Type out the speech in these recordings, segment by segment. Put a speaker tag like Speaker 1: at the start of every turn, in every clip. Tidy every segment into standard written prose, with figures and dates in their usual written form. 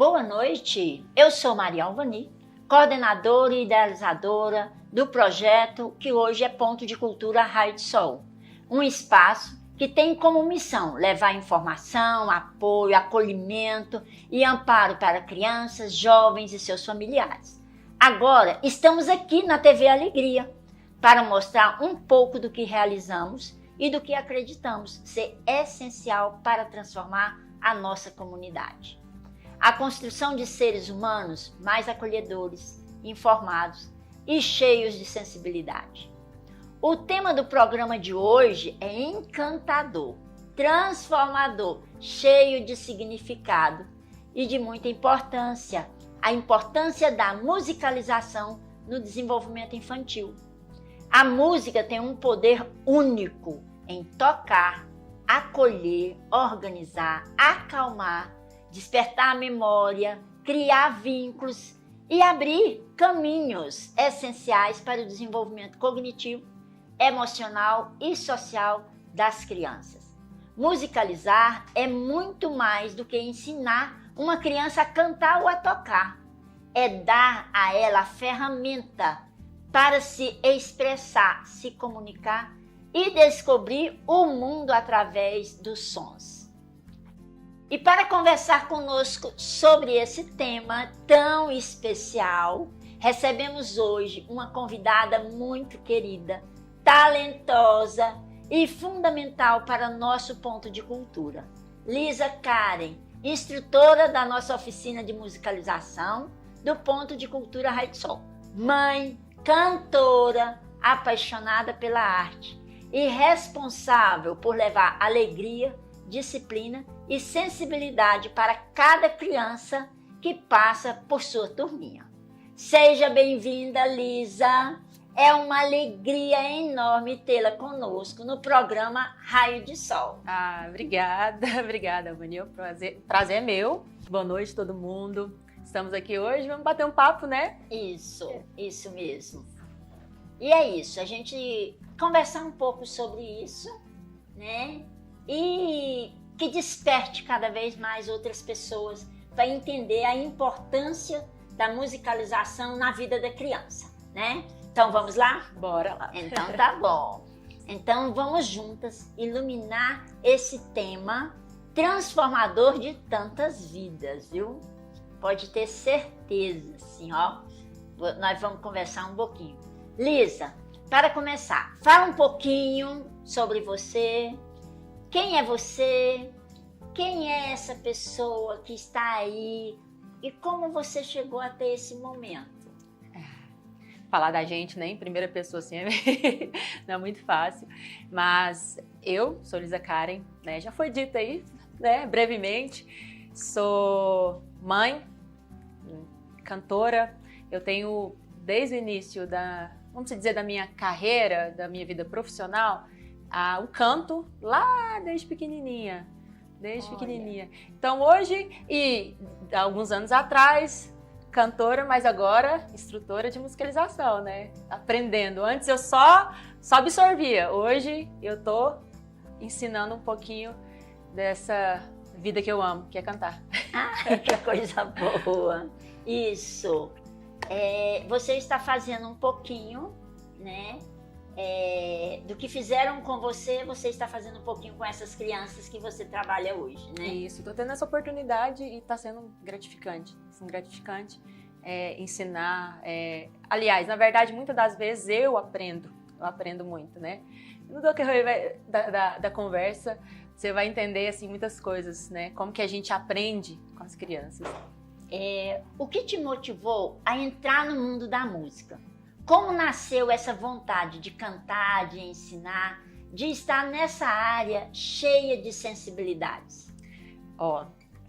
Speaker 1: boa noite. Eu sou Maria Alvani, coordenadora e idealizadora do projeto que hoje é Ponto de Cultura Raio de Sol, um espaço que tem como missão levar informação, apoio, acolhimento e amparo para crianças, jovens e seus familiares. Agora, estamos aqui na TV Alegria para mostrar um pouco do que realizamos e do que acreditamos ser essencial para transformar a nossa comunidade. A construção de seres humanos mais acolhedores, informados e cheios de sensibilidade. O tema do programa de hoje é encantador, transformador, cheio de significado e de muita importância. A importância da musicalização no desenvolvimento infantil. A música tem um poder único em tocar, acolher, organizar, acalmar, despertar a memória, criar vínculos e abrir caminhos essenciais para o desenvolvimento cognitivo, emocional e social das crianças. Musicalizar é muito mais do que ensinar uma criança a cantar ou a tocar. É dar a ela a ferramenta para se expressar, se comunicar e descobrir o mundo através dos sons. E para conversar conosco sobre esse tema tão especial, recebemos hoje uma convidada muito querida, talentosa e fundamental para nosso ponto de cultura. Lisa Karen, instrutora da nossa oficina de musicalização do Ponto de Cultura Raio de Sol. Mãe, cantora, apaixonada pela arte e responsável por levar alegria, disciplina e sensibilidade para cada criança que passa por sua turminha. Seja bem-vinda, Lisa! É uma alegria enorme tê-la conosco no programa Raio de Sol.
Speaker 2: Obrigada, Vani. O prazer é meu. Boa noite, todo mundo. Estamos aqui hoje, vamos bater um papo, né?
Speaker 1: Isso mesmo. E é isso, a gente conversar um pouco sobre isso, né? E que desperte cada vez mais outras pessoas para entender a importância da musicalização na vida da criança, né? Então vamos lá?
Speaker 2: Bora lá.
Speaker 1: Então tá bom. Então vamos juntas iluminar esse tema transformador de tantas vidas, viu? Pode ter certeza, assim, ó. Nós vamos conversar um pouquinho. Lisa, para começar, fala um pouquinho sobre você. Quem é você? Quem é essa pessoa que está aí? E como você chegou até esse momento?
Speaker 2: Falar da gente, né, em primeira pessoa assim, não é muito fácil. Mas eu sou Lisa Karen, né, já foi dito aí, né, brevemente. Sou mãe, cantora. Eu tenho, desde o início vamos dizer, da minha carreira, da minha vida profissional, o canto lá desde pequenininha. Então hoje, e há alguns anos atrás, cantora, mas agora instrutora de musicalização, né? Aprendendo. Antes eu só absorvia. Hoje eu tô ensinando um pouquinho dessa vida que eu amo, que é cantar.
Speaker 1: Que coisa boa! Isso! Você está fazendo um pouquinho, né? Do que fizeram com você, você está fazendo um pouquinho com essas crianças que você trabalha hoje, né?
Speaker 2: Isso, estou tendo essa oportunidade e está sendo gratificante. Ensinar. Aliás, na verdade, muitas das vezes eu aprendo muito, né? No decorrer da conversa, você vai entender assim, muitas coisas, né? Como que a gente aprende com as crianças.
Speaker 1: O que te motivou a entrar no mundo da música? Como nasceu essa vontade de cantar, de ensinar, de estar nessa área cheia de sensibilidades?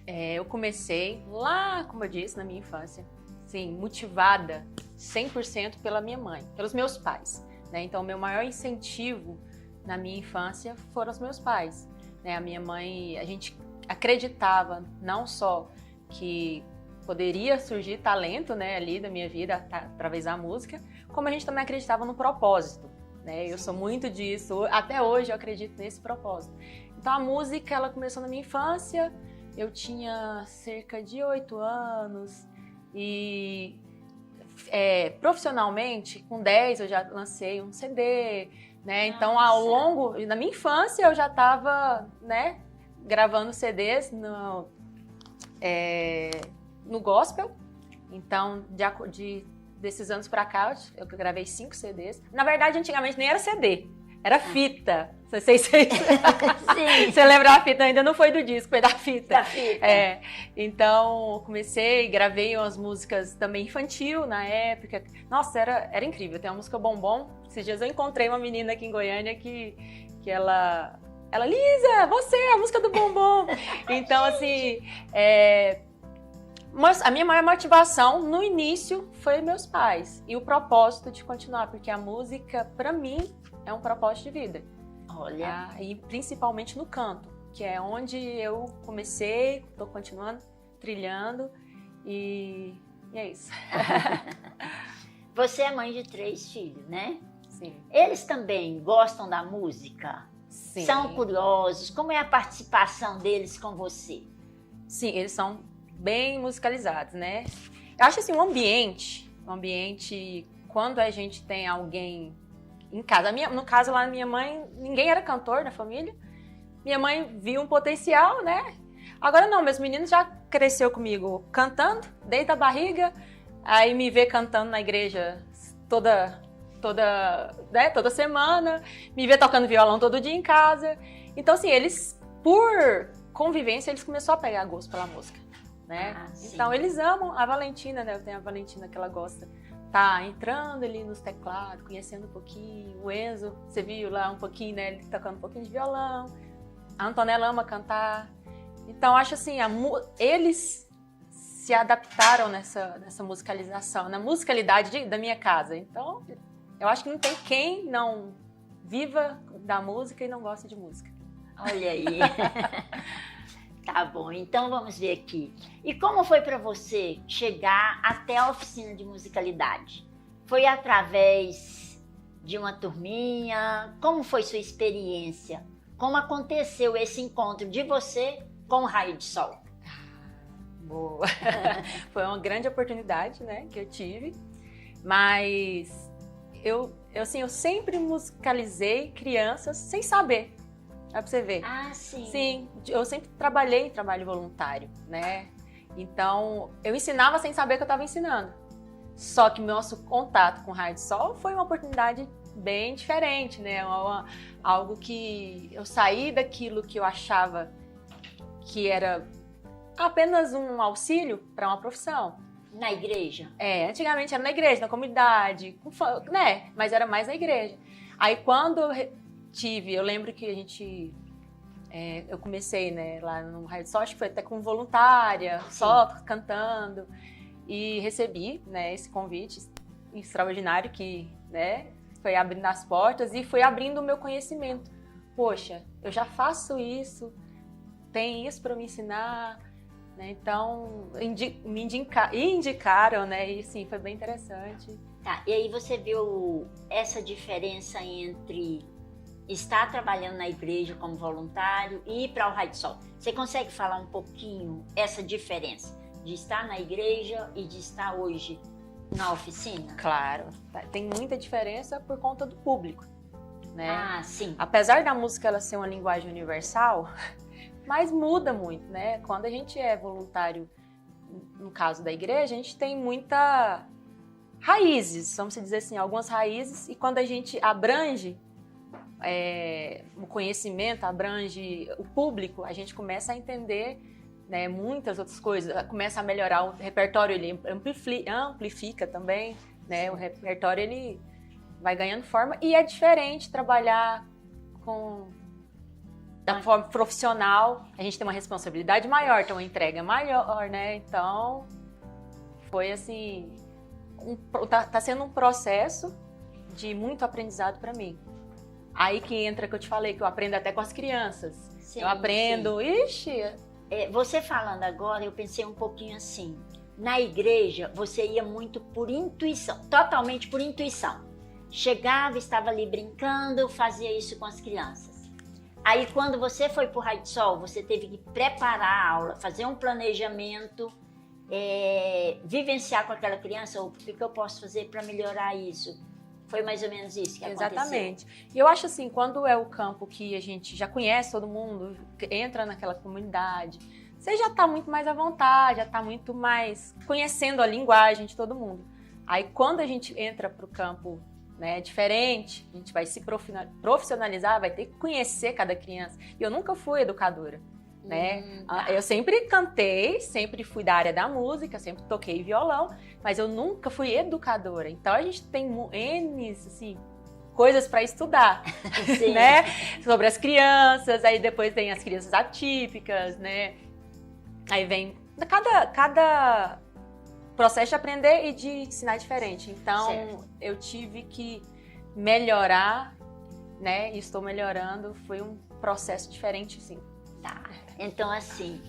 Speaker 2: Eu comecei lá, como eu disse, na minha infância, sim, motivada 100% pela minha mãe, pelos meus pais, né? Então, o meu maior incentivo na minha infância foram os meus pais, né? A minha mãe, a gente acreditava não só que poderia surgir talento, né, ali da minha vida através da música, como a gente também acreditava no propósito, né? Eu sou muito disso, até hoje eu acredito nesse propósito. Então a música, ela começou na minha infância, eu tinha cerca de 8 anos e profissionalmente, com 10 eu já lancei um CD, né? Então, ao longo da minha infância, eu já estava, né, gravando CDs no gospel. Então, desses anos pra cá, eu gravei 5 CDs. Na verdade, antigamente nem era CD, era fita. Não sei se você lembra da fita, ainda não foi do disco, foi da fita.
Speaker 1: Da fita.
Speaker 2: Então, comecei, gravei umas músicas também infantil na época. Nossa, era incrível. Tem uma música Bombom. Esses dias eu encontrei uma menina aqui em Goiânia que ela, Lisa, você é a música do Bombom. Então, assim, mas a minha maior motivação no início foi meus pais e o propósito de continuar, porque a música, para mim, é um propósito de vida.
Speaker 1: Olha.
Speaker 2: E principalmente no canto, que é onde eu comecei, estou continuando trilhando e é isso.
Speaker 1: Você é mãe de 3 filhos, né?
Speaker 2: Sim.
Speaker 1: Eles também gostam da música?
Speaker 2: Sim.
Speaker 1: São curiosos? Como é a participação deles com você?
Speaker 2: Sim, eles são bem musicalizados, né? Eu acho assim, um ambiente, quando a gente tem alguém em casa, no caso lá, minha mãe, ninguém era cantor na família, minha mãe viu um potencial, né? Agora não, meus meninos já cresceu comigo cantando, desde a barriga, aí me vê cantando na igreja toda semana, me vê tocando violão todo dia em casa. Então, assim, eles, por convivência, eles começaram a pegar gosto pela música, né? Então, eles amam a Valentina, né? Eu tenho a Valentina que ela gosta. Tá entrando ali nos teclados, conhecendo um pouquinho. O Enzo, você viu lá um pouquinho, né? Ele tocando um pouquinho de violão. A Antonella ama cantar. Então, acho assim, eles se adaptaram nessa musicalização, na musicalidade da minha casa. Então, eu acho que não tem quem não viva da música e não gosta de música.
Speaker 1: Olha aí. Tá bom, então vamos ver aqui. E como foi para você chegar até a oficina de musicalidade? Foi através de uma turminha? Como foi sua experiência? Como aconteceu esse encontro de você com o Raio de Sol?
Speaker 2: Boa! Foi uma grande oportunidade, né, que eu tive. Mas eu sempre musicalizei crianças sem saber. Dá pra você ver.
Speaker 1: Ah, sim.
Speaker 2: Sim, eu sempre trabalhei em trabalho voluntário, né? Então, eu ensinava sem saber que eu estava ensinando. Só que nosso contato com o Raio de Sol foi uma oportunidade bem diferente, né? Algo que eu saí daquilo que eu achava que era apenas um auxílio para uma profissão.
Speaker 1: Na igreja?
Speaker 2: Antigamente era na igreja, na comunidade, né? Mas era mais na igreja. Aí quando eu lembro que eu comecei, né, lá no Raio de Sol, acho que foi até como voluntária, só cantando, e recebi, né, esse convite extraordinário que, né, foi abrindo as portas e foi abrindo o meu conhecimento. Poxa, eu já faço isso, tem isso para me ensinar, né? Então me indicaram, né, e sim, foi bem interessante.
Speaker 1: Tá, e aí você viu essa diferença entre estar trabalhando na igreja como voluntário e ir para o Raio de Sol. Você consegue falar um pouquinho essa diferença de estar na igreja e de estar hoje na oficina?
Speaker 2: Claro, tem muita diferença por conta do público, né?
Speaker 1: Ah, sim.
Speaker 2: Apesar da música ela ser uma linguagem universal, mas muda muito, né? Quando a gente é voluntário, no caso da igreja, a gente tem muitas raízes, vamos dizer assim, algumas raízes, e quando a gente abrange o conhecimento, abrange o público, a gente começa a entender, né, muitas outras coisas, começa a melhorar o repertório, ele amplifica também, né, o repertório ele vai ganhando forma e é diferente trabalhar da forma profissional, a gente tem uma responsabilidade maior, tem uma entrega maior, né, então foi assim, tá sendo um processo de muito aprendizado para mim. Aí que entra que eu te falei, que eu aprendo até com as crianças. Sim, eu aprendo, ixi...
Speaker 1: Você falando agora, eu pensei um pouquinho assim. Na igreja, você ia muito por intuição, totalmente por intuição. Chegava, estava ali brincando, fazia isso com as crianças. Aí quando você foi para o Raio de Sol, você teve que preparar a aula, fazer um planejamento, vivenciar com aquela criança, ou o que eu posso fazer para melhorar isso? Foi mais ou menos isso que aconteceu?
Speaker 2: Exatamente. E eu acho assim, quando é o campo que a gente já conhece todo mundo, entra naquela comunidade, você já está muito mais à vontade, já está muito mais conhecendo a linguagem de todo mundo. Aí quando a gente entra para o campo, né, diferente, a gente vai se profissionalizar, vai ter que conhecer cada criança. E eu nunca fui educadora, né? Eu sempre cantei, sempre fui da área da música, sempre toquei violão, mas eu nunca fui educadora. Então a gente tem N, assim, coisas para estudar, né? Sobre as crianças, aí depois tem as crianças atípicas, né? Aí vem cada processo de aprender e de ensinar diferente. Então, eu tive que melhorar, né? E estou melhorando. Foi um processo diferente, sim.
Speaker 1: Tá. Então, assim,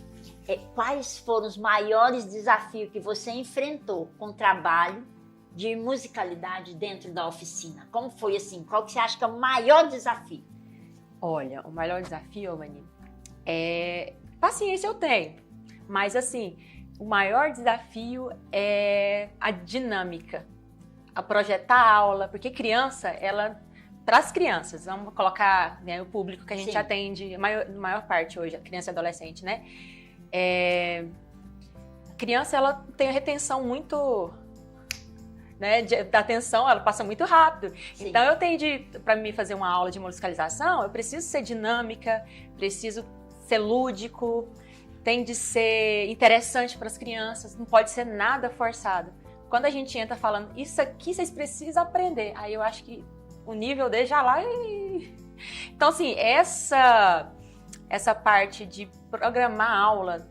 Speaker 1: quais foram os maiores desafios que você enfrentou com o trabalho de musicalidade dentro da oficina? Como foi, assim? Qual que você acha que é o maior desafio?
Speaker 2: Olha, o maior desafio, Mani, paciência eu tenho. Mas, assim, o maior desafio é a dinâmica, a projetar a aula, porque criança, para as crianças, vamos colocar, né, o público que a gente atende, a maior parte hoje, a criança e adolescente, né? A criança, ela tem a retenção muito, né, da atenção, ela passa muito rápido. Sim. Então, para me fazer uma aula de musicalização, eu preciso ser dinâmica, preciso ser lúdico, tem de ser interessante para as crianças, não pode ser nada forçado. Quando a gente entra falando, isso aqui vocês precisam aprender, aí eu acho que o nível dele já lá... Então, assim, essa parte de programar a aula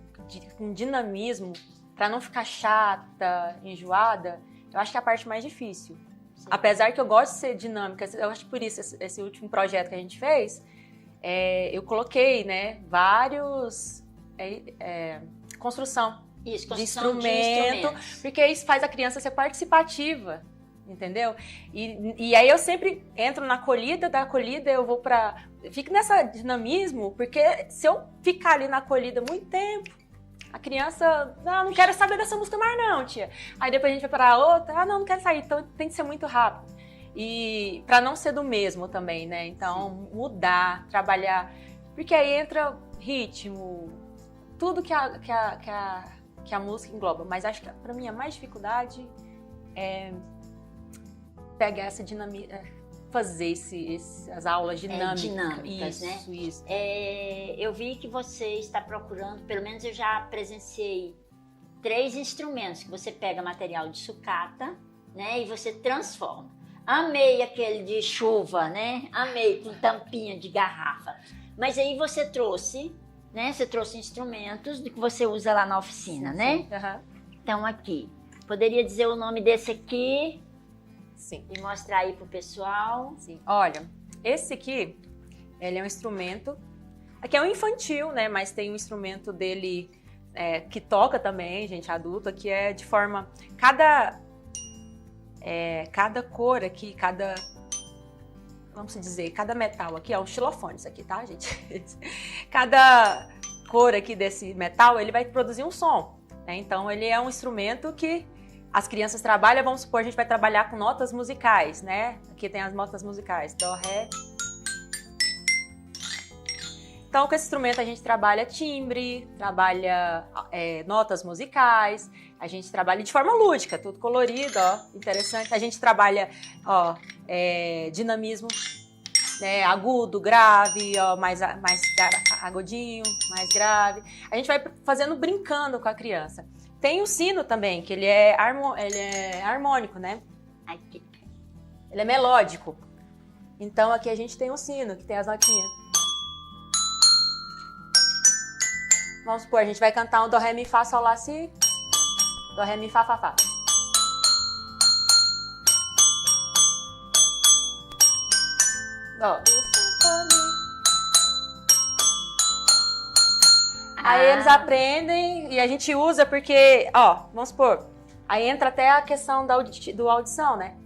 Speaker 2: com dinamismo, para não ficar chata, enjoada, eu acho que é a parte mais difícil. Sim. Apesar que eu gosto de ser dinâmica, eu acho que por isso esse último projeto que a gente fez, eu coloquei, né, vários... construção de instrumento, porque isso faz a criança ser participativa, entendeu? E aí eu sempre entro na acolhida, da acolhida eu vou fico nessa dinamismo, porque se eu ficar ali na acolhida muito tempo, a criança, não quero saber dessa música mais não, tia. Aí depois a gente vai para outra, não quero sair, então tem que ser muito rápido. E para não ser do mesmo também, né? Então, mudar, trabalhar, porque aí entra ritmo, tudo que a música engloba, mas acho que para mim a mais dificuldade é pegar essa dinâmica, fazer as aulas dinâmicas,
Speaker 1: isso,
Speaker 2: né? Isso.
Speaker 1: Eu vi que você está procurando, pelo menos eu já presenciei 3 instrumentos que você pega material de sucata, né, e você transforma. Amei aquele de chuva, né? Amei com tampinha de garrafa. Mas aí você trouxe, né? Você trouxe instrumentos que você usa lá na oficina, sim, né?
Speaker 2: Uhum.
Speaker 1: Então aqui, poderia dizer o nome desse aqui?
Speaker 2: Sim.
Speaker 1: E mostrar aí pro pessoal?
Speaker 2: Sim. Olha, esse aqui, ele é um instrumento, aqui é um infantil, né? Mas tem um instrumento dele que toca também, gente adulta, que é de forma, cada cor aqui, vamos dizer, cada metal aqui, é um xilofone isso aqui, tá, gente? Cada cor aqui desse metal, ele vai produzir um som, né? Então, ele é um instrumento que as crianças trabalham, vamos supor, a gente vai trabalhar com notas musicais, né? Aqui tem as notas musicais, dó, ré. Então, com esse instrumento a gente trabalha timbre, trabalha notas musicais, a gente trabalha de forma lúdica, tudo colorido, ó, interessante. A gente trabalha, ó, dinamismo, né, agudo, grave, ó, mais agudinho, mais grave. A gente vai fazendo, brincando com a criança. Tem o sino também, que ele é harmônico, né?
Speaker 1: Aqui.
Speaker 2: Ele é melódico. Então, aqui a gente tem o sino, que tem as notinhas. Vamos supor, a gente vai cantar um dó, ré, mi, fá, sol, lá, si. Dó, ré, mi, fá, fá, fá. Ó. Aí eles aprendem e a gente usa porque, ó, vamos supor, aí entra até a questão do audição, né?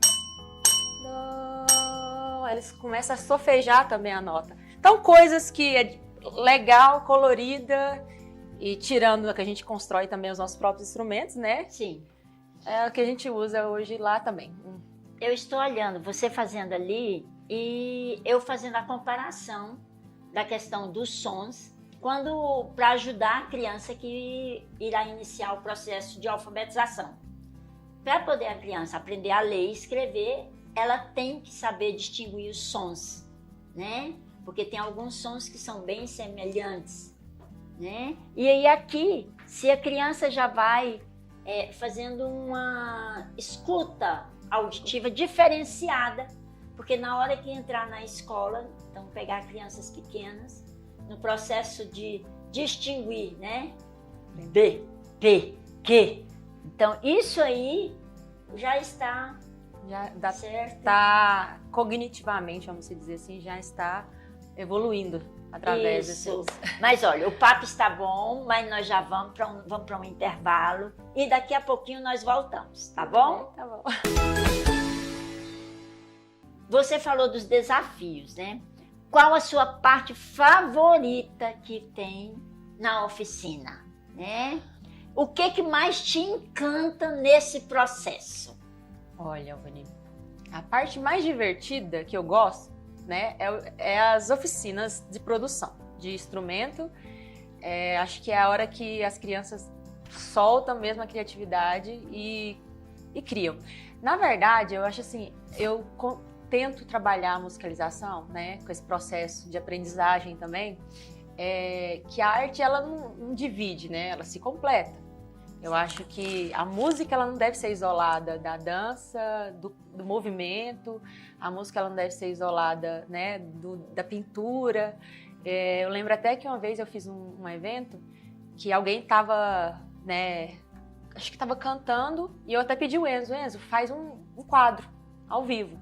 Speaker 2: Eles começam a sofejar também a nota. Então, coisas que é legal, colorida, e tirando que a gente constrói também os nossos próprios instrumentos, né?
Speaker 1: Sim.
Speaker 2: É o que a gente usa hoje lá também.
Speaker 1: Eu estou olhando você fazendo ali e eu fazendo a comparação da questão dos sons, para ajudar a criança que irá iniciar o processo de alfabetização. Para poder a criança aprender a ler e escrever, ela tem que saber distinguir os sons, né? Porque tem alguns sons que são bem semelhantes, né? E aí aqui, se a criança já vai fazendo uma escuta auditiva diferenciada, porque na hora que entrar na escola, então pegar crianças pequenas, no processo de distinguir, né? B, P, Q. Então isso aí já está certo.
Speaker 2: Está cognitivamente, vamos dizer assim, já está evoluindo através
Speaker 1: Isso.
Speaker 2: desses...
Speaker 1: Mas olha, o papo está bom, mas nós já vamos para um intervalo e daqui a pouquinho nós voltamos, tá bom?
Speaker 2: Tá bom.
Speaker 1: Você falou dos desafios, né? Qual a sua parte favorita que tem na oficina, né? O que mais te encanta nesse processo?
Speaker 2: Olha, Vani, a parte mais divertida que eu gosto, né, é as oficinas de produção de instrumento. Acho que é a hora que as crianças soltam mesmo a criatividade e criam. Na verdade, eu acho assim, eu tento trabalhar a musicalização, né, com esse processo de aprendizagem também, que a arte ela não divide, né, ela se completa. Eu acho que a música ela não deve ser isolada da dança, do movimento, a música ela não deve ser isolada, né, da pintura. Eu lembro até que uma vez eu fiz um evento que alguém estava, né, acho que estava cantando e eu até pedi o Enzo, faz um quadro ao vivo.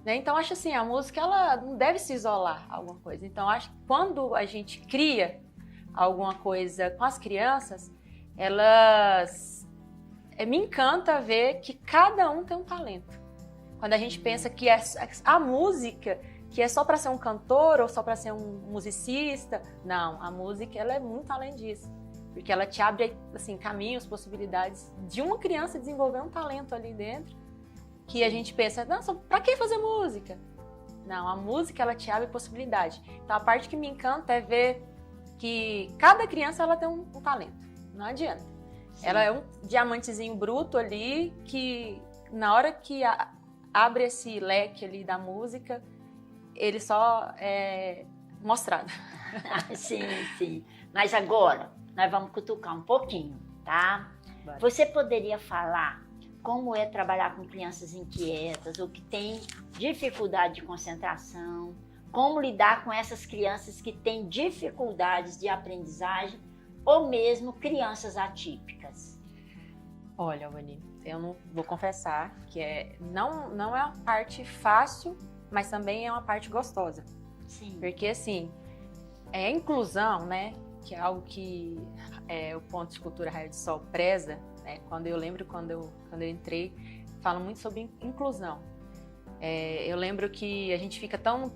Speaker 2: Né? Então, acho assim, a música ela não deve se isolar a alguma coisa. Então, acho que quando a gente cria alguma coisa com as crianças, me encanta ver que cada um tem um talento. Quando a gente pensa que a música, que é só para ser um cantor ou só para ser um musicista, não, a música ela é muito além disso. Porque ela te abre assim, caminhos, possibilidades de uma criança desenvolver um talento ali dentro. Que a gente pensa, nossa, pra que fazer música? Não, a música ela te abre possibilidade. Então a parte que me encanta é ver que cada criança ela tem um talento. Não adianta. Sim. Ela é um diamantezinho bruto ali que na hora que abre esse leque ali da música, ele só é mostrado.
Speaker 1: Sim, sim. Mas agora nós vamos cutucar um pouquinho, tá?
Speaker 2: Bora.
Speaker 1: Você poderia falar como é trabalhar com crianças inquietas ou que têm dificuldade de concentração? Como lidar com essas crianças que têm dificuldades de aprendizagem ou mesmo crianças atípicas?
Speaker 2: Olha, Vani, eu não vou confessar que não é uma parte fácil, mas também é uma parte gostosa.
Speaker 1: Sim.
Speaker 2: Porque assim, a inclusão, né, que é algo que o Ponto de Cultura Raio de Sol preza, né, quando eu entrei, fala muito sobre inclusão. Eu lembro que a gente fica tão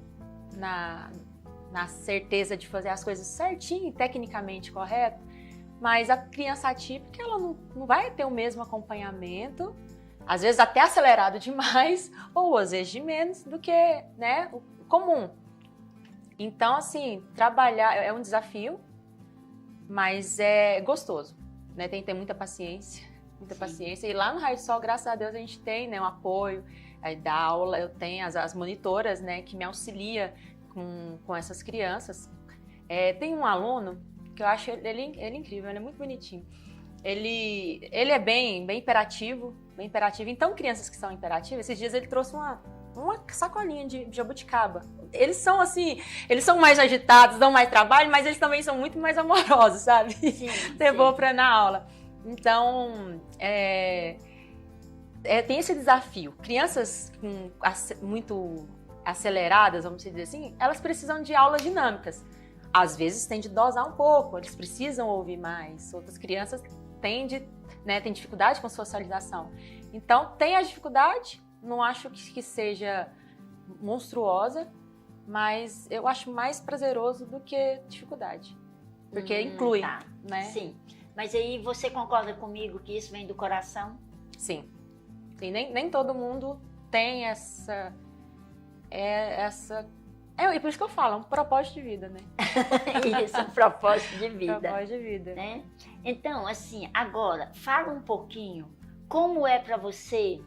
Speaker 2: na certeza de fazer as coisas certinho, tecnicamente correto, mas a criança atípica ela não vai ter o mesmo acompanhamento, às vezes até acelerado demais, ou às vezes de menos do que, né, o comum. Então, assim, trabalhar é um desafio, mas é gostoso, né? Tem que ter muita paciência, paciência. E lá no Raio de Sol, graças a Deus, a gente tem, né, um apoio da aula, eu tenho as monitoras, né, que me auxilia com essas crianças. Tem um aluno que eu acho ele incrível, ele é muito bonitinho. Ele é bem hiperativo, Então, crianças que são hiperativas, esses dias ele trouxe uma sacolinha de jabuticaba. Eles são assim, eles são mais agitados, dão mais trabalho, mas eles também são muito mais amorosos, sabe?
Speaker 1: Sim,
Speaker 2: Levou para na aula. Então, tem esse desafio. Crianças muito aceleradas, vamos dizer assim, elas precisam de aulas dinâmicas. Às vezes tem de dosar um pouco, eles precisam ouvir mais. Outras crianças têm dificuldade com socialização. Então, tem a dificuldade, não acho que seja monstruosa, mas eu acho mais prazeroso do que dificuldade. Porque inclui,
Speaker 1: tá.
Speaker 2: né?
Speaker 1: Sim. Mas aí você concorda comigo que isso vem do coração?
Speaker 2: Sim. Sim, nem todo mundo tem essa... E por isso que eu falo, é um propósito de vida, né?
Speaker 1: Isso, um propósito de vida.
Speaker 2: Propósito de vida.
Speaker 1: Né? Então, assim, agora, fala um pouquinho como é para você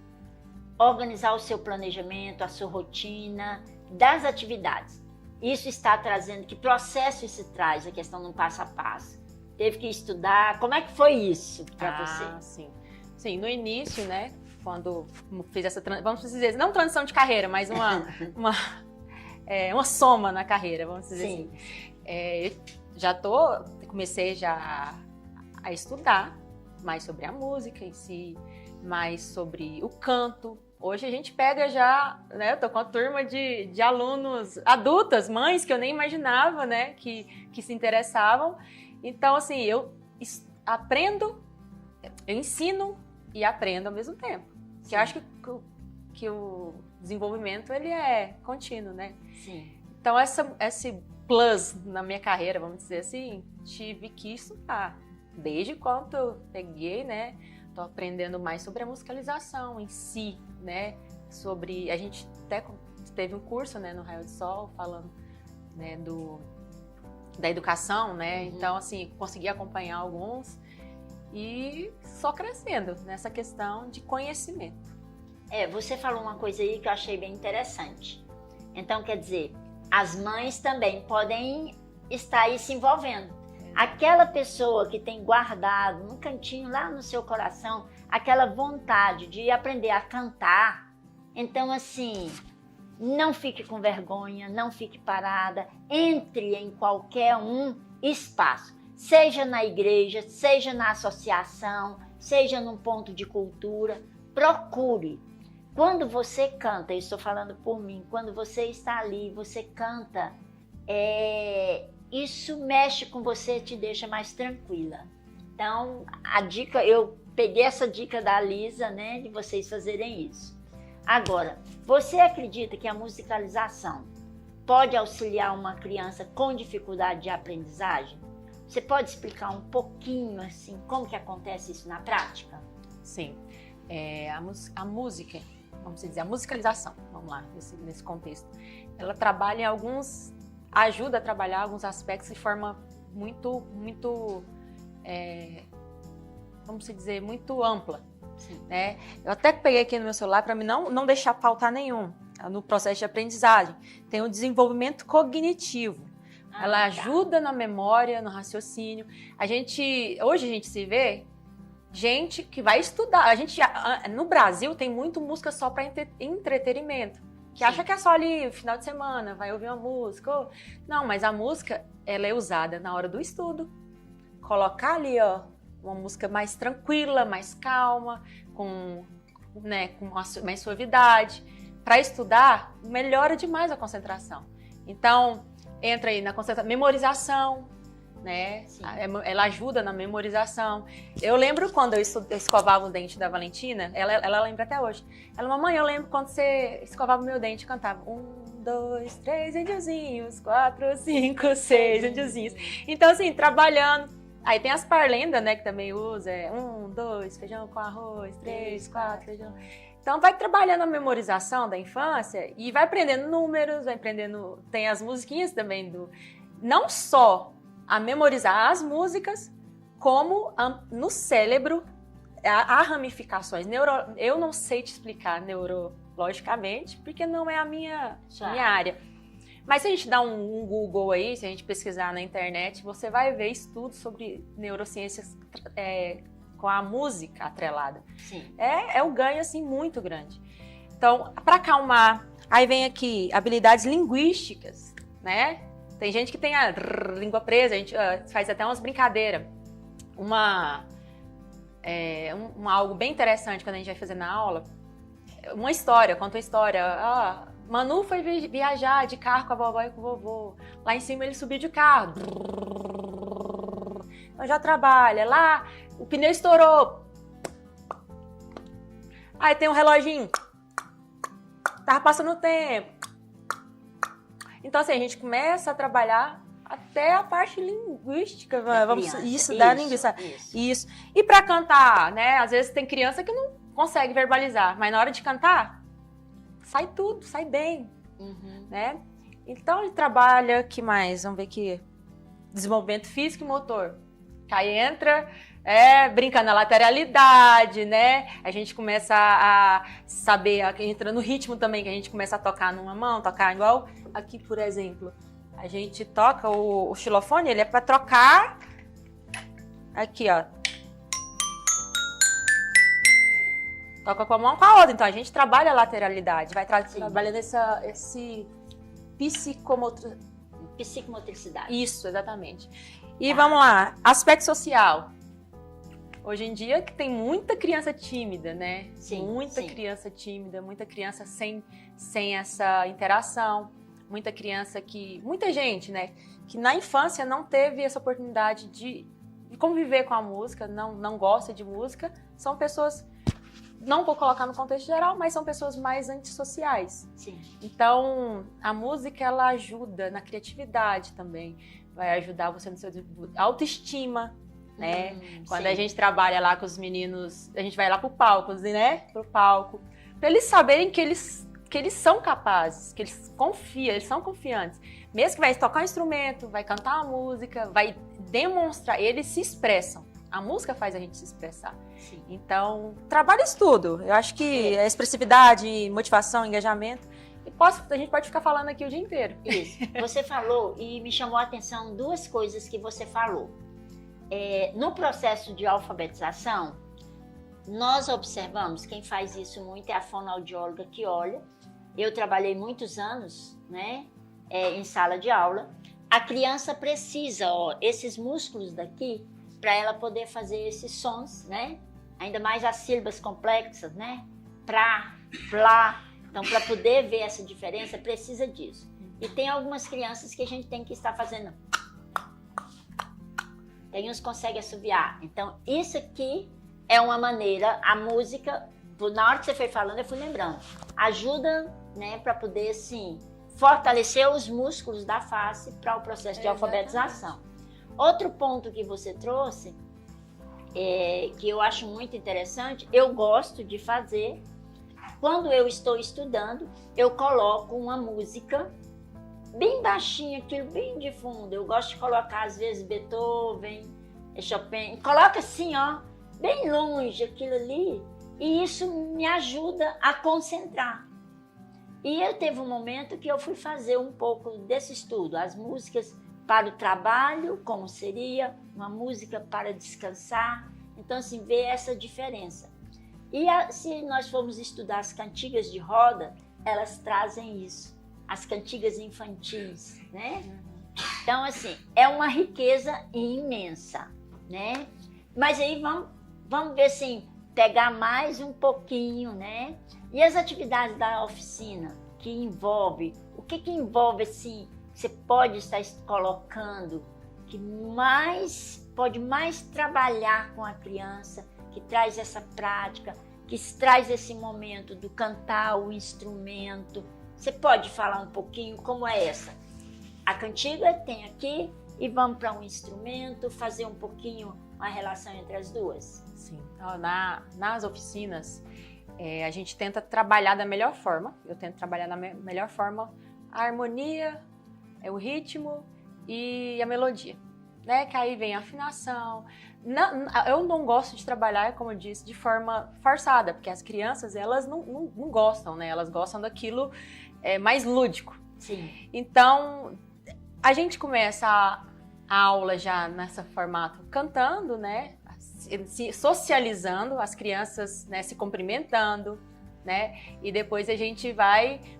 Speaker 1: organizar o seu planejamento, a sua rotina das atividades. Isso está trazendo, que processo isso traz, a questão do passo a passo? Teve que estudar, como é que foi isso para você?
Speaker 2: Sim. Sim, no início, né, quando fiz essa, vamos dizer, não transição de carreira, mas uma soma na carreira, vamos dizer
Speaker 1: Sim.
Speaker 2: assim. Comecei já a estudar mais sobre a música em si, mais sobre o canto. Hoje a gente pega já, né, eu tô com uma turma de alunos adultas, mães que eu nem imaginava, né, que se interessavam. Então, assim, eu aprendo, eu ensino e aprendo ao mesmo tempo. Que eu acho que o desenvolvimento, ele é contínuo, né?
Speaker 1: Sim.
Speaker 2: Então, esse plus na minha carreira, vamos dizer assim, tive que estudar. Desde quando eu peguei, né? Tô aprendendo mais sobre a musicalização em si, né? A gente até teve um curso, né, no Raio de Sol, falando, né, da educação, né?
Speaker 1: Uhum.
Speaker 2: Então, assim, consegui acompanhar alguns e só crescendo nessa questão de conhecimento.
Speaker 1: Você falou uma coisa aí que eu achei bem interessante. Então, quer dizer, as mães também podem estar aí se envolvendo. Aquela pessoa que tem guardado no cantinho lá no seu coração aquela vontade de aprender a cantar, então assim, não fique com vergonha, não fique parada, entre em qualquer espaço, seja na igreja, seja na associação, seja num ponto de cultura, procure. Quando você canta, eu estou falando por mim, quando você está ali, você canta, isso mexe com você, te deixa mais tranquila. Então, eu peguei essa dica da Lisa, né, de vocês fazerem isso. Agora, você acredita que a musicalização pode auxiliar uma criança com dificuldade de aprendizagem? Você pode explicar um pouquinho, assim, como que acontece isso na prática?
Speaker 2: Sim. A música, vamos dizer, a musicalização, vamos lá, nesse contexto, ela trabalha ajuda a trabalhar alguns aspectos de forma muito, vamos dizer, muito ampla.
Speaker 1: Sim.
Speaker 2: Né? Eu até peguei aqui no meu celular para não deixar faltar nenhum no processo de aprendizagem. Tem o desenvolvimento cognitivo. Ela ajuda na memória, no raciocínio. Hoje a gente se vê gente que vai estudar. No Brasil tem muito música só para entretenimento. Que acha que é só ali, final de semana, vai ouvir uma música. Não, mas a música, ela é usada na hora do estudo. Colocar ali, uma música mais tranquila, mais calma, com mais suavidade. Para estudar, melhora demais a concentração. Então, entra aí na concentração, memorização, né? Ela ajuda na memorização. Eu lembro quando eu escovava o dente da Valentina, ela lembra até hoje. Ela, mamãe, eu lembro quando você escovava o meu dente e cantava 1, 2, 3 índiozinhos, 4, 5, 6 índiozinhos. Então, assim, trabalhando. Aí tem as parlendas, né, que também usa. 1, 2, feijão com arroz, 3, 4, feijão. Então, vai trabalhando a memorização da infância e vai aprendendo números, vai aprendendo... Tem as musiquinhas também não só a memorizar as músicas, como no cérebro há ramificações. Eu não sei te explicar neurologicamente, porque não é a minha área. Mas se a gente dá um Google aí, se a gente pesquisar na internet, você vai ver estudos sobre neurociências com a música atrelada.
Speaker 1: Sim.
Speaker 2: É um ganho assim, muito grande. Então, para acalmar, aí vem aqui habilidades linguísticas, né? Tem gente que tem a língua presa, a gente faz até umas brincadeiras. Algo bem interessante quando a gente vai fazer na aula, uma história, conta uma história. Manu foi viajar de carro com a vovó e com o vovô. Lá em cima ele subiu de carro. Então já trabalha. Lá o pneu estourou. Aí tem um reloginho. Tava passando o tempo. Então, assim, a gente começa a trabalhar até a parte linguística,
Speaker 1: Da
Speaker 2: linguística. Isso. E para cantar, né? Às vezes tem criança que não consegue verbalizar, mas na hora de cantar, sai tudo, sai bem, né? Então, ele trabalha, que mais? Vamos ver aqui. Desenvolvimento físico e motor. Que aí entra, brinca na lateralidade, né? A gente começa a saber, entra no ritmo também, que a gente começa a tocar numa mão, tocar igual aqui, por exemplo. A gente toca o xilofone, ele é para trocar aqui, ó. Toca com a mão com a outra. Então, a gente trabalha a lateralidade, vai trabalhando esse
Speaker 1: psicomotricidade.
Speaker 2: Isso, exatamente. E vamos lá, aspecto social. Hoje em dia que tem muita criança tímida, né? Muita criança tímida, muita criança sem essa interação, muita gente, né? Que na infância não teve essa oportunidade de conviver com a música, não gosta de música, são pessoas, não vou colocar no contexto geral, mas são pessoas mais antissociais.
Speaker 1: Sim.
Speaker 2: Então, a música, ela ajuda na criatividade também, vai ajudar você no seu autoestima, né? Quando a gente trabalha lá com os meninos, a gente vai lá pro palco, né? Pro palco, para eles saberem que eles são capazes, que eles confiam, eles são confiantes. Mesmo que vai tocar um instrumento, vai cantar uma música, vai demonstrar, eles se expressam. A música faz a gente se expressar.
Speaker 1: Sim.
Speaker 2: Então, trabalha isso tudo. Eu acho que a expressividade, motivação, engajamento. A gente pode ficar falando aqui o dia inteiro.
Speaker 1: Isso. Você falou e me chamou a atenção duas coisas que você falou. No processo de alfabetização, nós observamos, quem faz isso muito é a fonoaudióloga que olha. Eu trabalhei muitos anos, né, em sala de aula. A criança precisa, esses músculos daqui, para ela poder fazer esses sons, né? Ainda mais as sílabas complexas, né? Pra, plá. Então, para poder ver essa diferença, precisa disso. E tem algumas crianças que a gente tem que estar fazendo. Tem uns que conseguem assoviar. Então, isso aqui é uma maneira, a música, na hora que você foi falando, eu fui lembrando, ajuda, né, para poder, assim, fortalecer os músculos da face para o processo de alfabetização. Outro ponto que você trouxe, que eu acho muito interessante, eu gosto de fazer, quando eu estou estudando, eu coloco uma música bem baixinha, aquilo bem de fundo. Eu gosto de colocar, às vezes, Beethoven, Chopin, coloca assim, bem longe aquilo ali, e isso me ajuda a concentrar. E eu teve um momento que eu fui fazer um pouco desse estudo, as músicas para o trabalho, como seria uma música para descansar. Então, assim, ver essa diferença. E se nós formos estudar as cantigas de roda, elas trazem isso, as cantigas infantis, né? Então, assim, é uma riqueza imensa, né? Mas aí vamos ver, assim, pegar mais um pouquinho, né? E as atividades da oficina que envolve, o que envolve, assim, você pode estar colocando que pode mais trabalhar com a criança, que traz essa prática, que traz esse momento do cantar o instrumento. Você pode falar um pouquinho como é essa? A cantiga tem aqui e vamos para um instrumento, fazer um pouquinho uma relação entre as duas?
Speaker 2: Sim. Nas oficinas, a gente tenta trabalhar da melhor forma. Eu tento trabalhar da melhor forma a harmonia, o ritmo e a melodia, né? Que aí vem a afinação. Eu não gosto de trabalhar, como eu disse, de forma forçada, porque as crianças, elas não gostam, né? Elas gostam daquilo mais lúdico.
Speaker 1: Sim.
Speaker 2: Então, a gente começa a aula já nesse formato cantando, né? Se socializando, as crianças, né, se cumprimentando, né? E depois a gente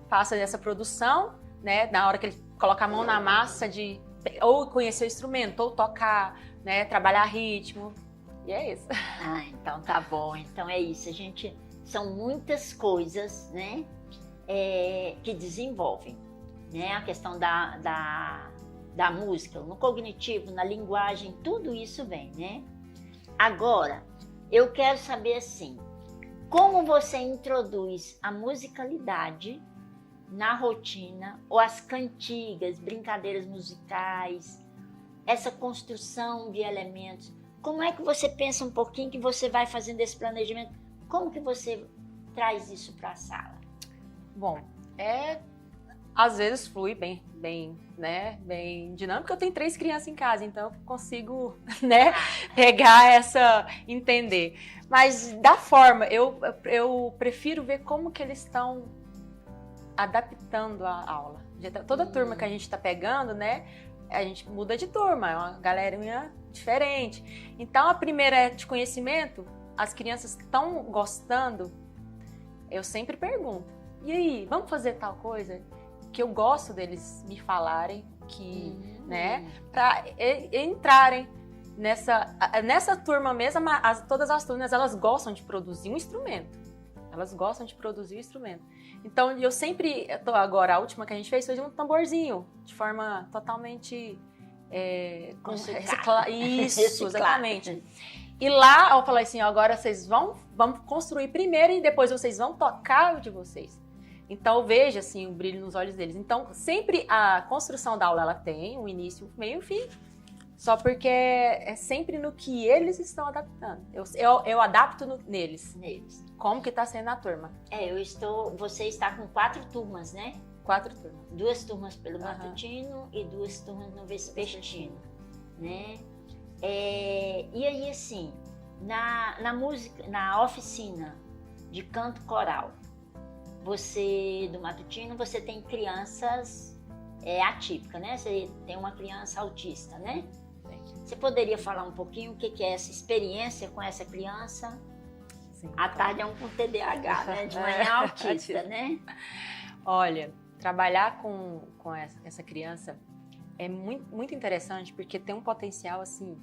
Speaker 2: passa dessa produção, né? Na hora que ele coloca a mão na massa de ou conhecer o instrumento, ou tocar, né? Trabalhar ritmo. E é isso.
Speaker 1: Então tá bom. Então é isso. São muitas coisas, né? Que desenvolvem, né? A questão da música, no cognitivo, na linguagem, tudo isso vem, né? Agora, eu quero saber assim, como você introduz a musicalidade na rotina, ou as cantigas, brincadeiras musicais, essa construção de elementos, como é que você pensa um pouquinho que você vai fazendo esse planejamento? Como que você traz isso para a sala?
Speaker 2: Bom, às vezes flui bem, né, bem dinâmico. Eu tenho 3 crianças em casa, então eu consigo, né, entender. Mas da forma, eu prefiro ver como que eles estão adaptando a aula. Toda turma que a gente está pegando, né, a gente muda de turma, é uma galerinha diferente. Então a primeira é de conhecimento, as crianças estão gostando, eu sempre pergunto, e aí, vamos fazer tal coisa? Que eu gosto deles me falarem, né, para entrarem nessa turma mesmo. Todas as turmas, elas gostam de produzir um instrumento. Então, agora, a última que a gente fez foi um tamborzinho, de forma totalmente... Isso, exatamente. E lá, eu falei assim, agora vocês vamos construir primeiro e depois vocês vão tocar o de vocês. Então, eu vejo, assim, o brilho nos olhos deles. Então, sempre a construção da aula, ela tem um início, um meio e um fim. Só porque é sempre no que eles estão adaptando. Eu adapto neles. Como que está sendo a turma.
Speaker 1: Você está com 4 turmas, né?
Speaker 2: 4 turmas.
Speaker 1: 2 turmas pelo matutino e 2 turmas no vespertino, né? E aí, assim, na música, na oficina de canto coral, do matutino, você tem crianças atípicas, né? Você tem uma criança autista, né? Você poderia falar um pouquinho o que é essa experiência com essa criança? Sim, à tarde é um com TDAH, né? De manhã autista, né?
Speaker 2: Olha, trabalhar com essa criança é muito, muito interessante, porque tem um potencial, assim,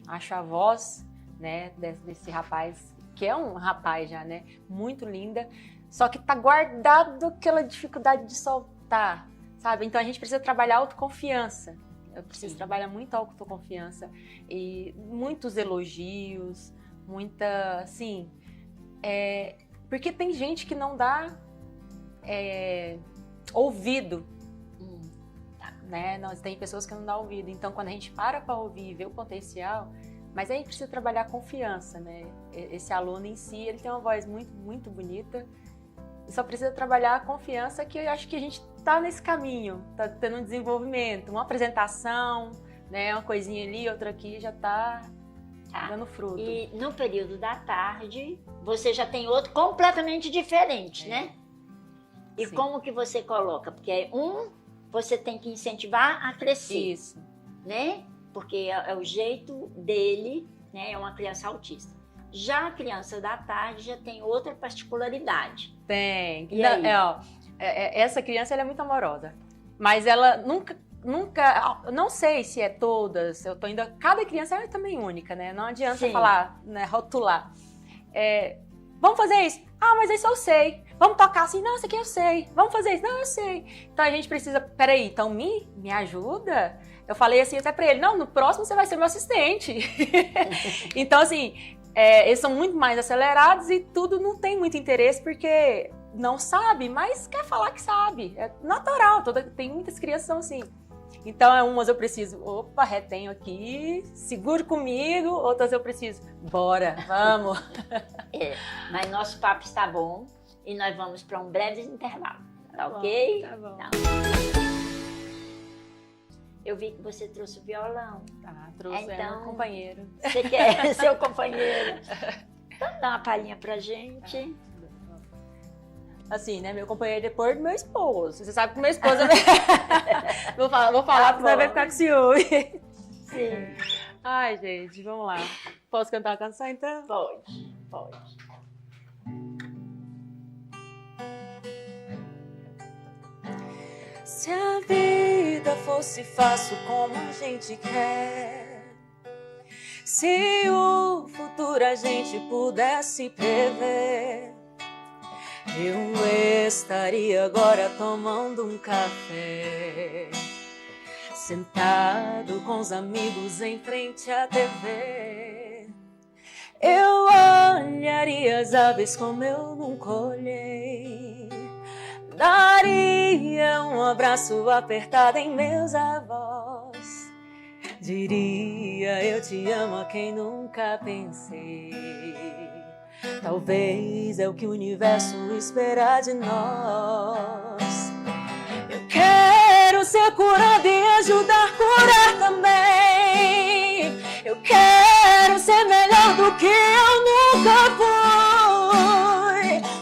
Speaker 2: acho a voz, né, desse rapaz, que é um rapaz já, né, muito linda, só que tá guardado aquela dificuldade de soltar, sabe? Então a gente precisa trabalhar autoconfiança. Eu preciso trabalhar muito a autoconfiança e muitos elogios, assim, porque tem gente que não dá ouvido, né? Tem pessoas que não dão ouvido. Então, quando a gente para ouvir e ver o potencial, mas aí a gente precisa trabalhar a confiança, né? Esse aluno em si, ele tem uma voz muito, muito bonita. E só precisa trabalhar a confiança, que eu acho que a gente tá nesse caminho, tá tendo um desenvolvimento, uma apresentação, né? Uma coisinha ali, outra aqui, já tá dando fruto.
Speaker 1: E no período da tarde, você já tem outro completamente diferente, né? E sim, como que você coloca? Porque você tem que incentivar a crescer.
Speaker 2: Isso.
Speaker 1: Né? Porque é o jeito dele, né? É uma criança autista. Já a criança da tarde já tem outra particularidade.
Speaker 2: Tem. Essa criança, ela é muito amorosa. Mas ela nunca, não sei se é todas, cada criança é também única, né? Não adianta falar, né, rotular. Vamos fazer isso? Ah, mas isso eu sei. Vamos tocar assim? Não, isso aqui eu sei. Vamos fazer isso? Não, eu sei. Então a gente precisa, peraí, então me ajuda? Eu falei assim até pra ele, não, no próximo você vai ser meu assistente. Então assim, eles são muito mais acelerados e tudo não tem muito interesse porque não sabe, mas quer falar que sabe. É natural, tem muitas crianças que são assim. Então, umas eu preciso, retenho aqui, seguro comigo, outras eu preciso, bora, vamos.
Speaker 1: Mas nosso papo está bom e nós vamos para um breve intervalo, tá ok?
Speaker 2: Tá bom.
Speaker 1: Tá. Eu vi que você trouxe o violão.
Speaker 2: Tá, trouxe, meu companheiro.
Speaker 1: Você quer seu companheiro? Então dá uma palhinha pra gente.
Speaker 2: Assim, né? Meu companheiro depois do meu esposo. Você sabe que meu esposo... vou falar porque você vai ficar com ciúme.
Speaker 1: Sim.
Speaker 2: Ai, gente, vamos lá. Posso cantar a canção, então?
Speaker 1: Pode.
Speaker 2: Se a vida fosse fácil como a gente quer, se o futuro a gente pudesse prever, eu estaria agora tomando um café, sentado com os amigos em frente à TV. Eu olharia as aves como eu nunca olhei, Daria um abraço apertado em meus avós. Diria eu te amo a quem nunca pensei. Talvez é o que o universo espera de nós. Eu quero ser curada e ajudar a curar também. Eu quero ser melhor do que eu nunca fui.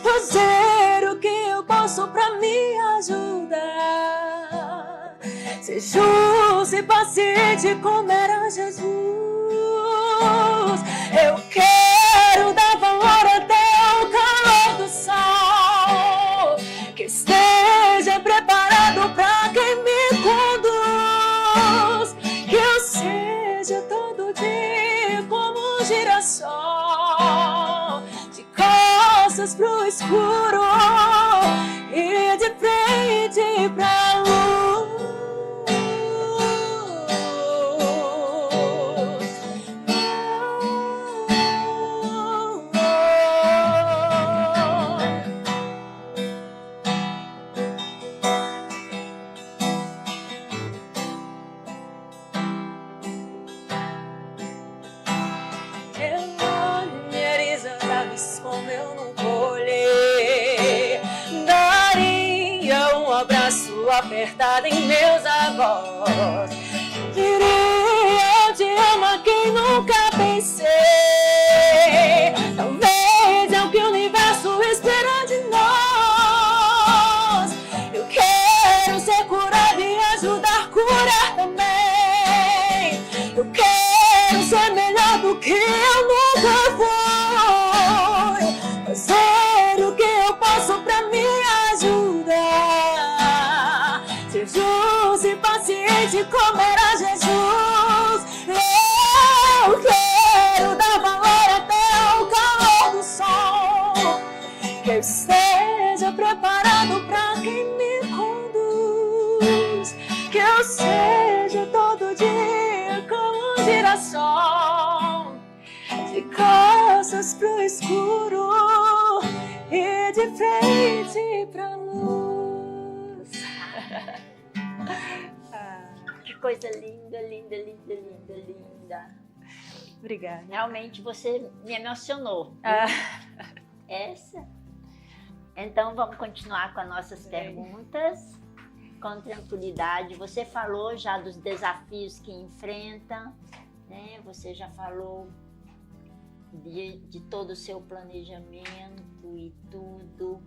Speaker 2: Fazer o que eu posso pra me ajudar. Ser justo e paciente como era Jesus. Eu quero dar valor até o calor do sol. Que esteja preparado pra quem me conduz. Que eu seja todo dia como um girassol, de costas pro escuro e de frente pra luz. Como eu nunca olhei. Daria um abraço apertado em meus avós. Diria eu te amo a quem nunca pensei. Talvez é o que o universo espera de nós. Eu quero ser curada e ajudar a curar também. Eu quero ser melhor do que eu nunca fui. Fazer o que eu posso pra me ajudar. Ser justo e paciente como era Jesus. Eu quero dar valor até o calor do sol. Que eu esteja preparado pra quem me conduz. Que eu seja todo dia como um girassol, de costas pro escuro e de frente pra luz.
Speaker 1: Que coisa linda, linda, linda, linda, linda.
Speaker 2: Obrigada.
Speaker 1: Realmente você me emocionou. Essa. Então vamos continuar com as nossas perguntas com tranquilidade. Você falou já dos desafios que enfrenta, né? Você já falou de todo o seu planejamento e tudo.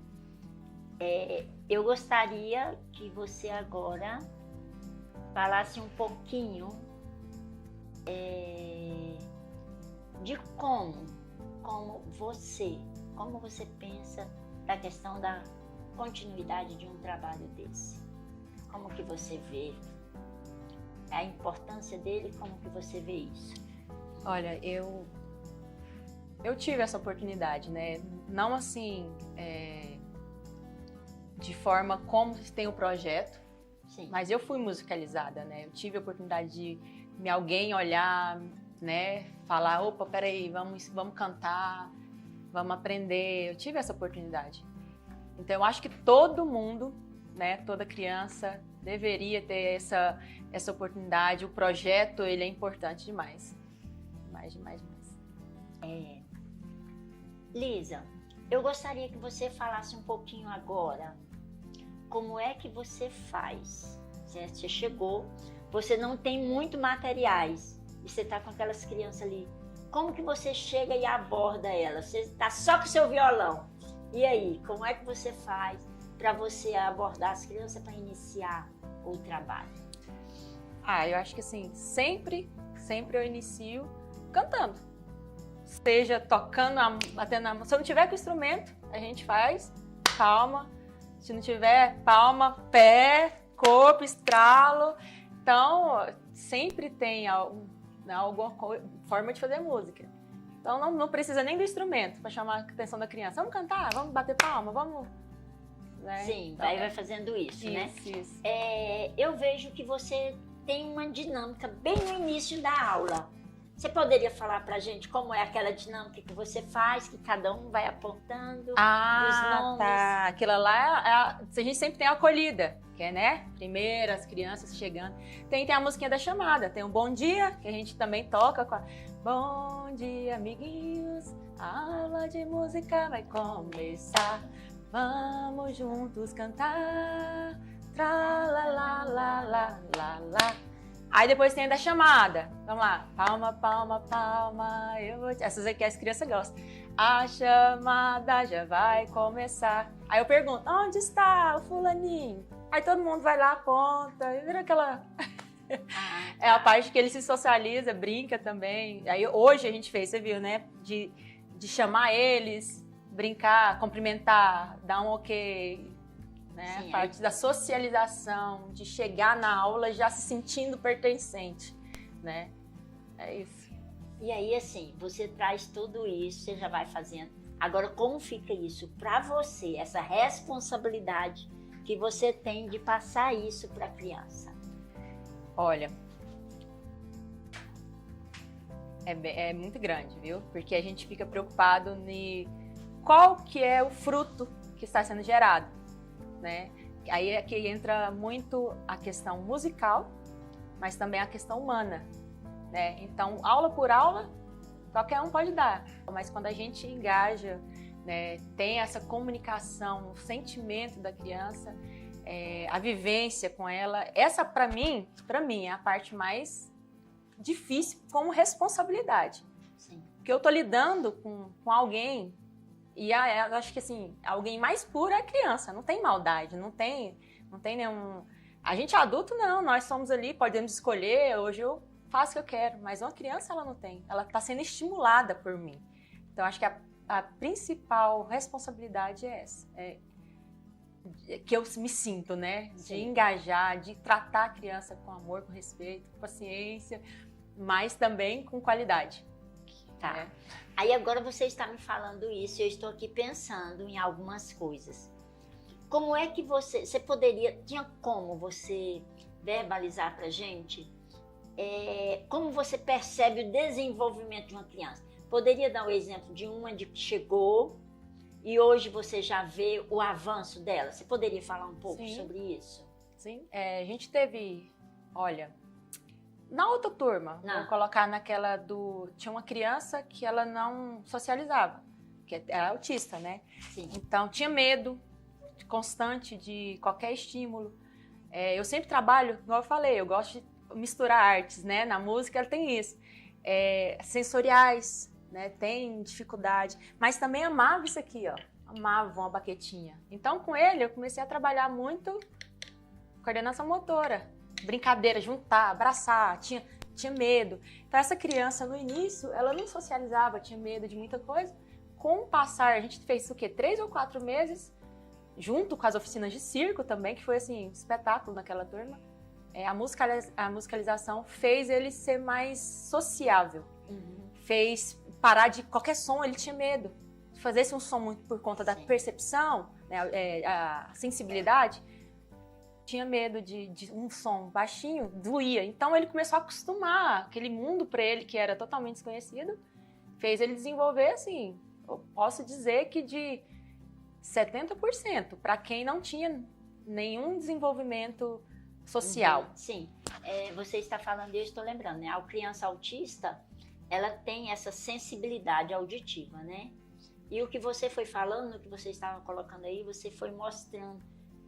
Speaker 1: Eu gostaria que você agora falasse um pouquinho de como você pensa da questão da continuidade de um trabalho desse. Como que você vê a importância dele, como que você vê isso?
Speaker 2: Olha, eu tive essa oportunidade, né? Não assim, de forma como tem o projeto,
Speaker 1: Sim.
Speaker 2: Mas eu fui musicalizada, né? Eu tive a oportunidade de alguém olhar, né? Falar, opa, peraí, vamos cantar, vamos aprender. Eu tive essa oportunidade. Então, eu acho que todo mundo, né? Toda criança deveria ter essa oportunidade. O projeto, ele é importante demais. Demais.
Speaker 1: Lisa, eu gostaria que você falasse um pouquinho agora como é que você faz. Você chegou, você não tem muito materiais e você está com aquelas crianças ali. Como que você chega e aborda elas? Você está só com seu violão. E aí, como é que você faz para você abordar as crianças para iniciar o trabalho?
Speaker 2: Eu acho que assim, sempre eu inicio cantando. Seja tocando, batendo na mão. Se eu não tiver com o instrumento, a gente faz palma. Se não tiver palma, pé, corpo, estralo. Então, sempre tem alguma forma de fazer música. Então, não precisa nem do instrumento para chamar a atenção da criança. Vamos cantar, vamos bater palma, vamos... Né?
Speaker 1: Sim,
Speaker 2: então,
Speaker 1: vai fazendo isso, né?
Speaker 2: Isso.
Speaker 1: Eu vejo que você tem uma dinâmica bem no início da aula. Você poderia falar pra gente como é aquela dinâmica que você faz, que cada um vai apontando os nomes?
Speaker 2: Tá. Aquilo lá, a gente sempre tem a acolhida, que é, né? Primeiro, as crianças chegando. Tem a musiquinha da chamada, tem o Bom Dia, que a gente também toca com a... Bom dia, amiguinhos, a aula de música vai começar. Vamos juntos cantar, tra la la la la la la. Aí depois tem a da chamada. Vamos lá. Palma, palma, palma. Essas aqui as crianças gostam. A chamada já vai começar. Aí eu pergunto, onde está o fulaninho? Aí todo mundo vai lá, aponta. E vira aquela... É a parte que ele se socializa, brinca também. Aí hoje a gente fez, você viu, né? De chamar eles, brincar, cumprimentar, dar um ok... Né?
Speaker 1: Sim,
Speaker 2: Parte da socialização, de chegar na aula já se sentindo pertencente, né? É isso.
Speaker 1: E aí, assim, você traz tudo isso, você já vai fazendo. Agora, como fica isso para você, essa responsabilidade que você tem de passar isso para a criança?
Speaker 2: Olha, é muito grande, viu? Porque a gente fica preocupado em qual que é o fruto que está sendo gerado. Né? Aí é que entra muito a questão musical, mas também a questão humana, né? Então, aula por aula, qualquer um pode dar, mas quando a gente engaja, né, tem essa comunicação, o sentimento da criança, a vivência com ela, essa para mim é a parte mais difícil como responsabilidade.
Speaker 1: Sim.
Speaker 2: Porque eu tô lidando com alguém. E eu acho que assim, alguém mais puro é a criança, não tem maldade, não tem nenhum... A gente adulto não, nós somos ali, podemos escolher, hoje eu faço o que eu quero, mas uma criança ela não tem, ela está sendo estimulada por mim. Então acho que a principal responsabilidade é essa, que eu me sinto, né? De
Speaker 1: Sim.
Speaker 2: engajar, de tratar a criança com amor, com respeito, com paciência, mas também com qualidade.
Speaker 1: Tá.
Speaker 2: Né?
Speaker 1: Aí agora você está me falando isso e eu estou aqui pensando em algumas coisas. Como é que você poderia, tinha como você verbalizar pra gente como você percebe o desenvolvimento de uma criança? Poderia dar um exemplo de uma que chegou e hoje você já vê o avanço dela? Você poderia falar um pouco sobre isso?
Speaker 2: Sim, a gente teve, olha... Na outra turma, vou colocar naquela tinha uma criança que ela não socializava, que era autista, né?
Speaker 1: Sim.
Speaker 2: Então tinha medo constante de qualquer estímulo. Eu sempre trabalho, como eu falei, eu gosto de misturar artes, né? Na música ela tem isso. Sensoriais, né? Tem dificuldade, mas também amava isso aqui, ó. Amava uma baquetinha. Então com ele eu comecei a trabalhar muito coordenação motora. Brincadeira, juntar, abraçar, tinha medo. Então essa criança no início, ela não socializava, tinha medo de muita coisa. Com o passar, a gente fez o quê? 3 ou 4 meses, junto com as oficinas de circo também, que foi assim, um espetáculo naquela turma. A musicalização fez ele ser mais sociável. Fez parar de qualquer som, ele tinha medo. De fazer um som muito por conta da percepção, né, a sensibilidade. Tinha medo de um som baixinho, doía. Então ele começou a acostumar aquele mundo para ele que era totalmente desconhecido, fez ele desenvolver assim, eu posso dizer que de 70% para quem não tinha nenhum desenvolvimento social.
Speaker 1: Sim, você está falando, eu estou lembrando, né? A criança autista, ela tem essa sensibilidade auditiva, né? E o que você foi falando, o que você estava colocando aí, você foi mostrando.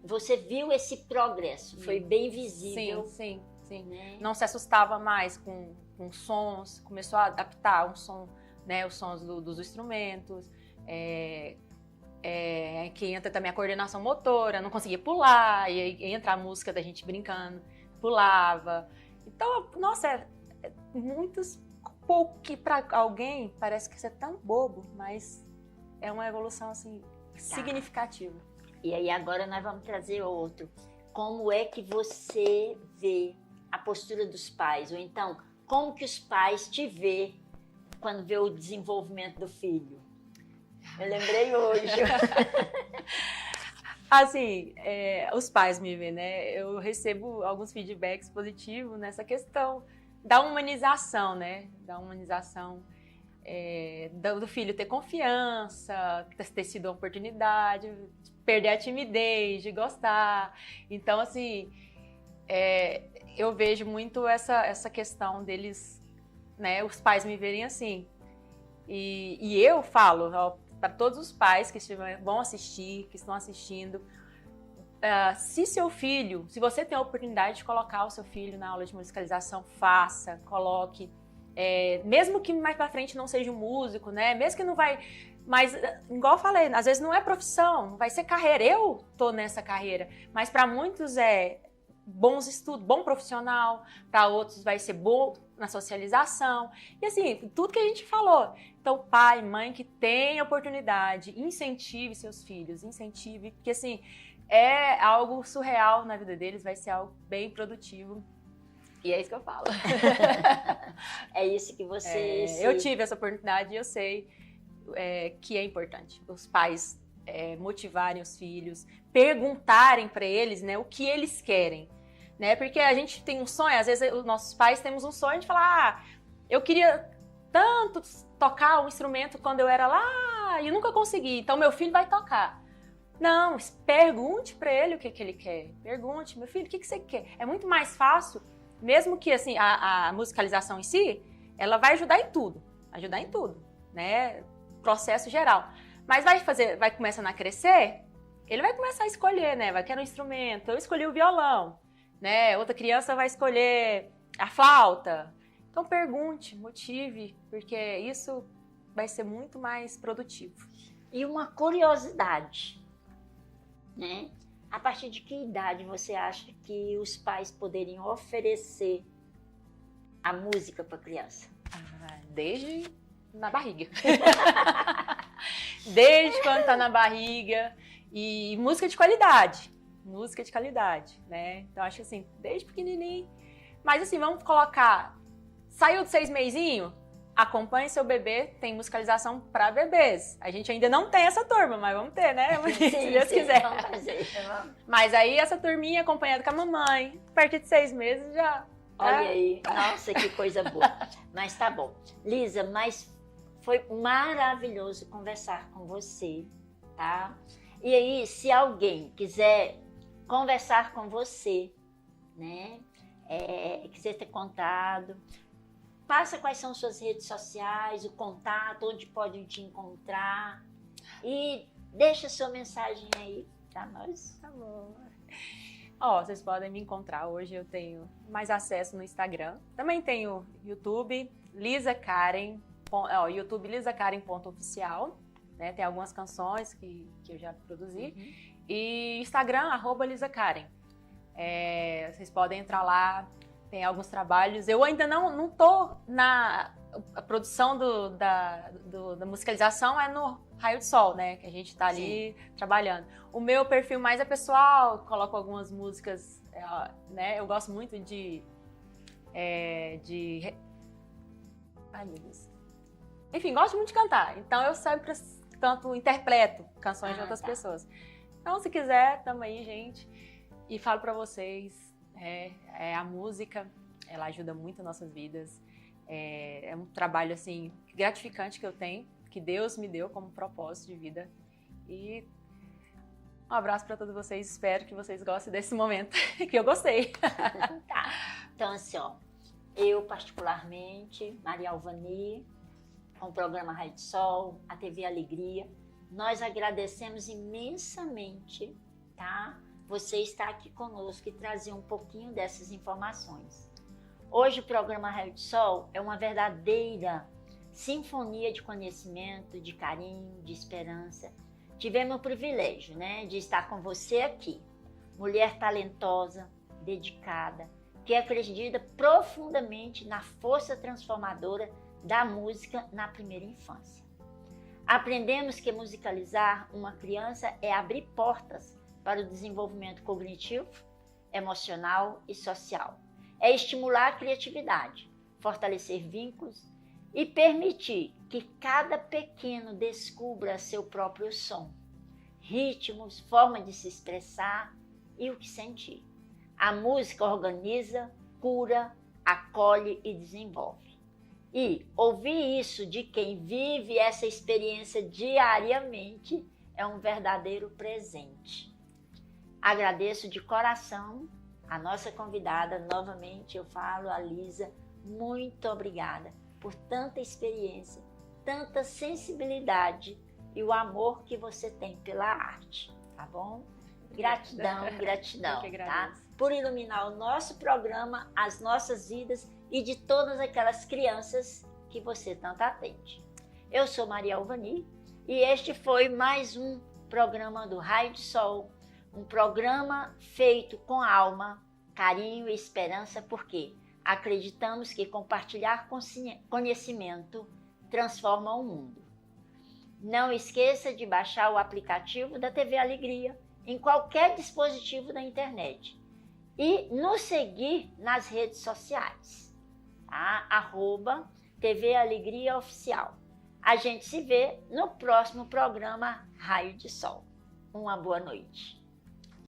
Speaker 1: Você viu esse progresso, foi bem visível.
Speaker 2: Sim.
Speaker 1: Né?
Speaker 2: Não se assustava mais com sons, começou a adaptar um som, né, os sons dos instrumentos, que entra também a coordenação motora, não conseguia pular, e aí entra a música da gente brincando, pulava. Então, nossa, muitos pouco que para alguém parece que isso é tão bobo, mas é uma evolução assim significativa.
Speaker 1: E aí agora nós vamos trazer outro. Como é que você vê a postura dos pais? Ou então, como que os pais te vê quando vê o desenvolvimento do filho? Eu lembrei hoje.
Speaker 2: Assim, os pais me veem, né? Eu recebo alguns feedbacks positivos nessa questão da humanização, né? Da humanização do filho ter confiança, ter sido uma oportunidade, perder a timidez, de gostar. Então, assim, eu vejo muito essa questão deles, né? Os pais me verem assim. E eu falo para todos os pais que vão assistir, que estão assistindo, se seu filho, se você tem a oportunidade de colocar o seu filho na aula de musicalização, faça, coloque. Mesmo que mais pra frente não seja um músico, né? Mesmo que não vai... Mas, igual eu falei, às vezes não é profissão, vai ser carreira. Eu tô nessa carreira, mas para muitos bons estudos, bom profissional, para outros vai ser bom na socialização. E assim, tudo que a gente falou. Então, pai, mãe que tem oportunidade, incentive seus filhos, incentive, porque assim, é algo surreal na vida deles, vai ser algo bem produtivo. E é isso que eu falo.
Speaker 1: É isso que você...
Speaker 2: Eu tive essa oportunidade e eu sei que é importante. Os pais motivarem os filhos, perguntarem para eles, né, o que eles querem. Né? Porque a gente tem um sonho, às vezes os nossos pais temos um sonho de falar, eu queria tanto tocar um instrumento quando eu era lá e eu nunca consegui, então meu filho vai tocar. Não, pergunte para ele o que ele quer. Pergunte, meu filho, o que você quer? É muito mais fácil. Mesmo que assim, a musicalização em si, ela vai ajudar em tudo, né? Processo geral. Mas vai começando a crescer, ele vai começar a escolher, né? Vai querer um instrumento, eu escolhi o violão, né? Outra criança vai escolher a flauta. Então pergunte, motive, porque isso vai ser muito mais produtivo.
Speaker 1: E uma curiosidade, né? A partir de que idade você acha que os pais poderiam oferecer a música para a criança?
Speaker 2: Desde na barriga. Desde quando tá na barriga. E música de qualidade. Música de qualidade, né? Então, acho assim, desde pequenininho. Mas assim, vamos colocar... Saiu de 6 meizinhos? Acompanhe seu bebê, tem musicalização para bebês. A gente ainda não tem essa turma, mas vamos ter, né?
Speaker 1: Sim,
Speaker 2: se Deus quiser.
Speaker 1: Vamos fazer.
Speaker 2: Mas aí essa turminha acompanhada com a mamãe, a partir de 6 meses já...
Speaker 1: Olha aí, nossa, que coisa boa. Mas tá bom. Lisa, mas foi maravilhoso conversar com você, tá? E aí, se alguém quiser conversar com você, né? Quiser ter contato... Passa quais são suas redes sociais, o contato, onde podem te encontrar. E deixa sua mensagem aí para nós.
Speaker 2: Tá bom. Vocês podem me encontrar. Hoje eu tenho mais acesso no Instagram. Também tenho YouTube, Lisa Karen, YouTube lisakaren.oficial. Né? Tem algumas canções que eu já produzi. Uhum. E Instagram, @lisakaren. Vocês podem entrar lá. Tem alguns trabalhos. Eu ainda não tô na... A produção da musicalização é no Raio de Sol, né? Que a gente tá ali trabalhando. O meu perfil mais é pessoal, coloco algumas músicas, né? Eu gosto muito de... Ai, meu Deus. Enfim, gosto muito de cantar. Então, eu sempre, tanto, interpreto canções de outras pessoas. Então, se quiser, tamo aí, gente. E falo pra vocês... a música, ela ajuda muito nossas vidas. É um trabalho assim gratificante que eu tenho, que Deus me deu como propósito de vida. E um abraço para todos vocês. Espero que vocês gostem desse momento, que eu gostei.
Speaker 1: Tá. Então assim, eu particularmente, Maria Alvani, com o programa Raio de Sol, a TV Alegria, nós agradecemos imensamente, tá? Você está aqui conosco e trazer um pouquinho dessas informações. Hoje o programa Raio de Sol é uma verdadeira sinfonia de conhecimento, de carinho, de esperança. Tivemos o privilégio, né, de estar com você aqui. Mulher talentosa, dedicada, que acredita profundamente na força transformadora da música na primeira infância. Aprendemos que musicalizar uma criança é abrir portas para o desenvolvimento cognitivo, emocional e social. É estimular a criatividade, fortalecer vínculos e permitir que cada pequeno descubra seu próprio som, ritmos, forma de se expressar e o que sentir. A música organiza, cura, acolhe e desenvolve. E ouvir isso de quem vive essa experiência diariamente é um verdadeiro presente. Agradeço de coração a nossa convidada, novamente eu falo, a Lisa, muito obrigada por tanta experiência, tanta sensibilidade e o amor que você tem pela arte, tá bom? Gratidão, gratidão, tá? Por iluminar o nosso programa, as nossas vidas e de todas aquelas crianças que você tanto atende. Eu sou Maria Alvani e este foi mais um programa do Raio de Sol, um programa feito com alma, carinho e esperança, porque acreditamos que compartilhar conhecimento transforma o mundo. Não esqueça de baixar o aplicativo da TV Alegria em qualquer dispositivo da internet e nos seguir nas redes sociais, tá? @TV Alegria Oficial. A gente se vê no próximo programa Raio de Sol. Uma boa noite.